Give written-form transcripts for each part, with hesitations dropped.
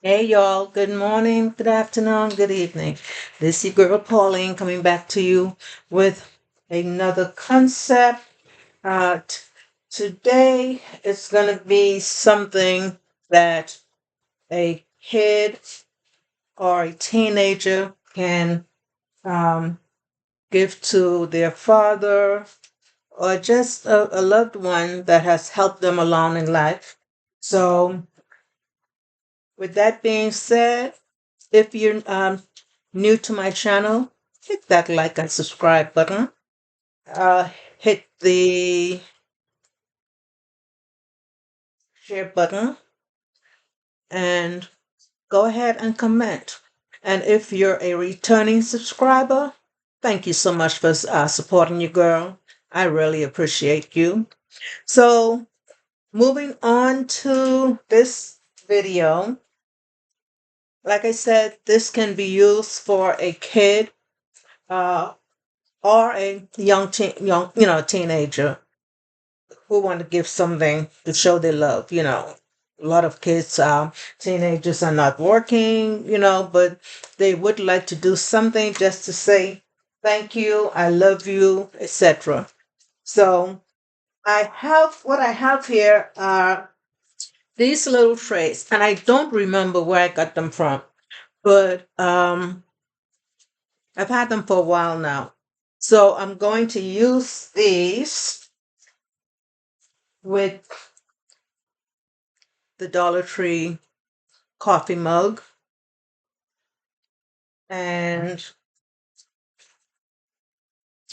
Hey y'all, good morning, good afternoon, good evening. This is your girl Pauline coming back to you with another concept. Today it's going to be something that a kid or a teenager can um, give to their father or just a loved one that has helped them along in life. So, with that being said, if you're new to my channel, hit that like and subscribe button. Hit the share button and go ahead and comment. And if you're a returning subscriber, thank you so much for supporting your girl. I really appreciate you. So, moving on to this video, like I said, this can be used for a kid uh, or a young teenager who want to give something to show their love. A lot of kids, teenagers are not working, but they would like to do something just to say thank you, I love you, etc. So what I have here are these little trays, and I don't remember where I got them from, but I've had them for a while now. So I'm going to use these with the Dollar Tree coffee mug and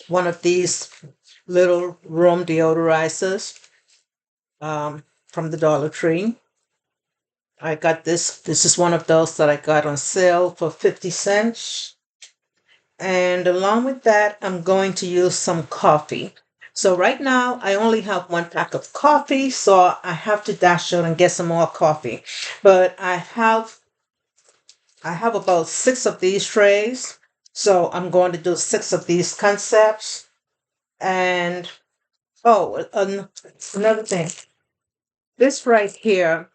one of these little room deodorizers from the Dollar Tree. I got this. This is one of those that I got on sale for 50 cents. And along with that, I'm going to use some coffee. So right now, I only have one pack of coffee, so I have to dash out and get some more coffee. But I have about 6 of these trays, so I'm going to do 6 of these concepts. And another thing, this right here,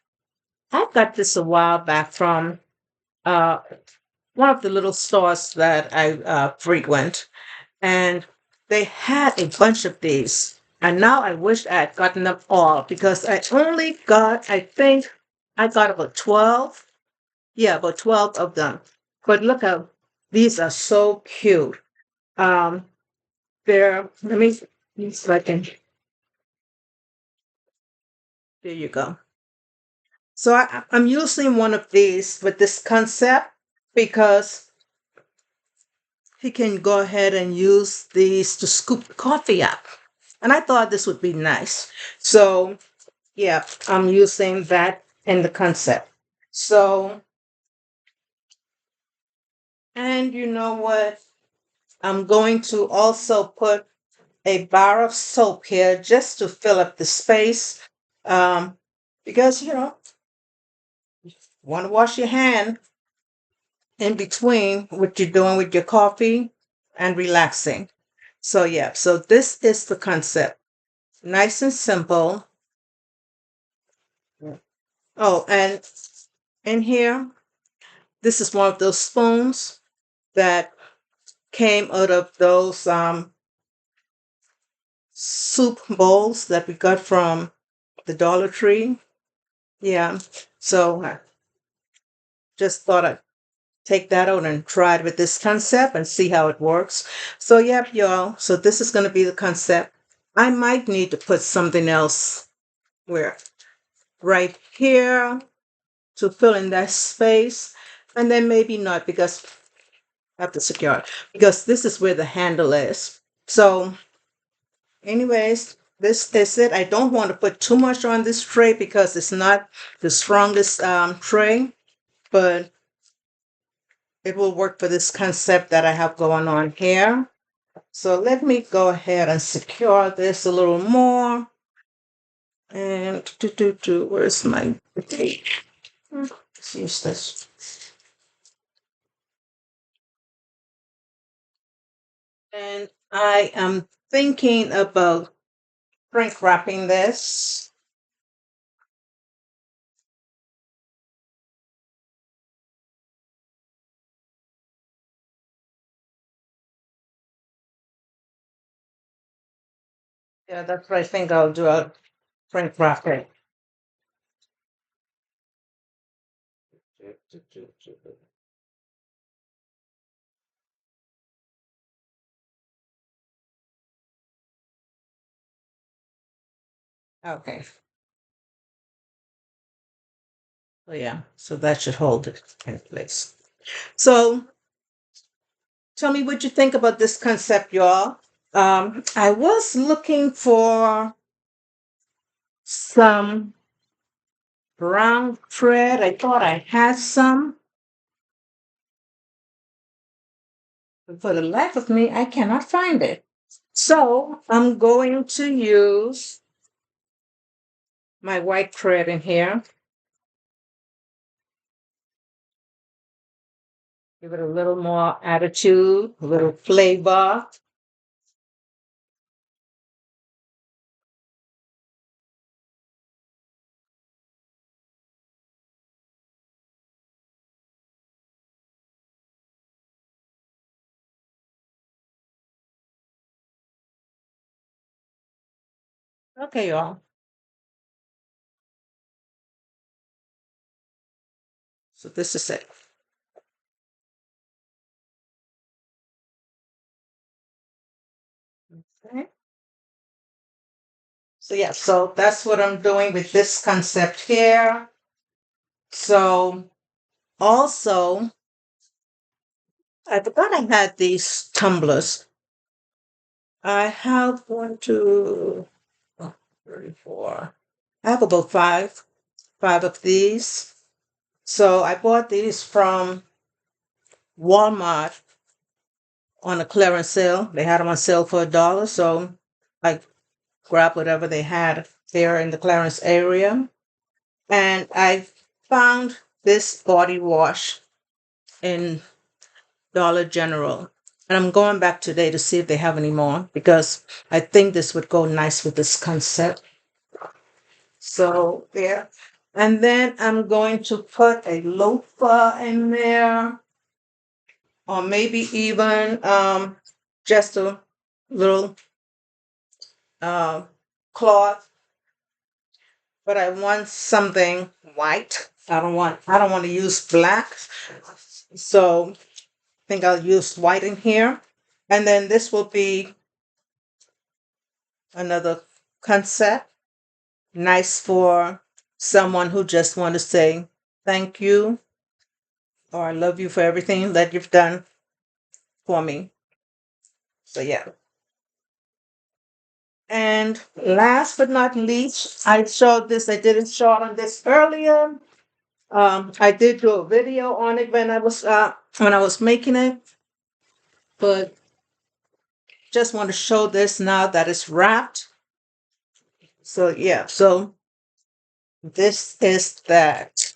I got this a while back from uh, one of the little stores that I frequent, and they had a bunch of these. And now I wish I had gotten them all because I think I got about 12. Yeah, about 12 of them. But look how these are so cute. Um, let me see if I can, there you go. So I'm using one of these with this concept because he can go ahead and use these to scoop coffee up. And I thought this would be nice. So yeah, I'm using that in the concept. So, and you know what? I'm going to also put a bar of soap here just to fill up the space. Um, because, want to wash your hand in between what you're doing with your coffee and relaxing. So, yeah, so this is the concept. Nice and simple. Oh, and in here, this is one of those spoons that came out of those soup bowls that we got from the Dollar Tree. Yeah, so I just thought I'd take that out and try it with this concept and see how it works. So, yep, y'all. So, this is going to be the concept. I might need to put something else where right here to fill in that space, and then maybe not because I have to secure it because this is where the handle is. So, anyways, this is it. I don't want to put too much on this tray because it's not the strongest tray, but it will work for this concept that I have going on here. So let me go ahead and secure this a little more. And where's my tape? Let's use this. And I am thinking about shrink wrapping this. Yeah, that's what I think I'll do. I'll print wrap it. Okay. So yeah, so that should hold it in place. So tell me what you think about this concept, y'all. I was looking for some brown thread. I thought I had some, but for the life of me, I cannot find it. So I'm going to use my white thread in here. Give it a little more attitude, a little flavor. Okay, y'all. So this is it. Okay. So yeah, so that's what I'm doing with this concept here. So also, I forgot I had these tumblers. I have one, two, oh, 34. I have about five of these. So I bought these from Walmart on a clearance sale. They had them on sale for $1. So I grabbed whatever they had there in the clearance area. And I found this body wash in Dollar General. And I'm going back today to see if they have any more because I think this would go nice with this concept. So there. And then I'm going to put a loafer in there, or maybe even just a little uh, cloth. But I want something white. I don't want to use black. So I think I'll use white in here. And then this will be another concept. Nice for someone who just want to say thank you or I love you for everything that you've done for me. So yeah. And last but not least, I showed this. I didn't show it on this earlier. I did do a video on it when I was making it, but just want to show this now that it's wrapped. So yeah, so this is that.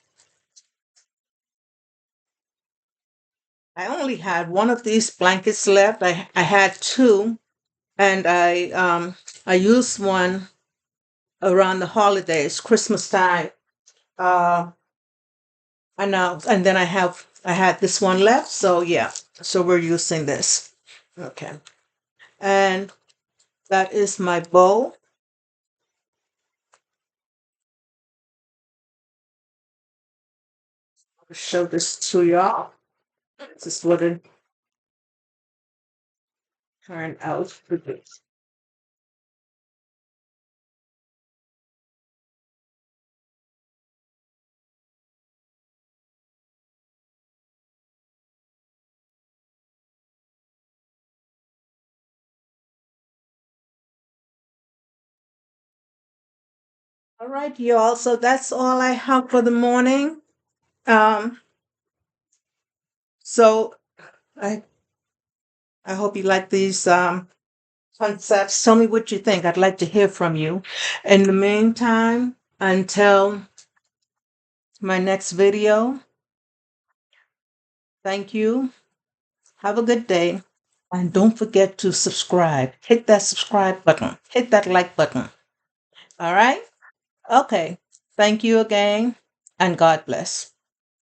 I only had one of these blankets left. I had two, and I used one around the holidays, Christmas time. Uh, I know, and then I had this one left, so yeah, so we're using this. Okay, and that is my bowl. I'll show this to y'all. This is what it turned out to be. All right, y'all. So that's all I have for the morning. Um, so I I hope you like these concepts. Tell me what you think. I'd like to hear from you. In the meantime, until my next video, thank you. Have a good day. And don't forget to subscribe. Hit that subscribe button. Hit that like button. All right? Okay. Thank you again, and God bless.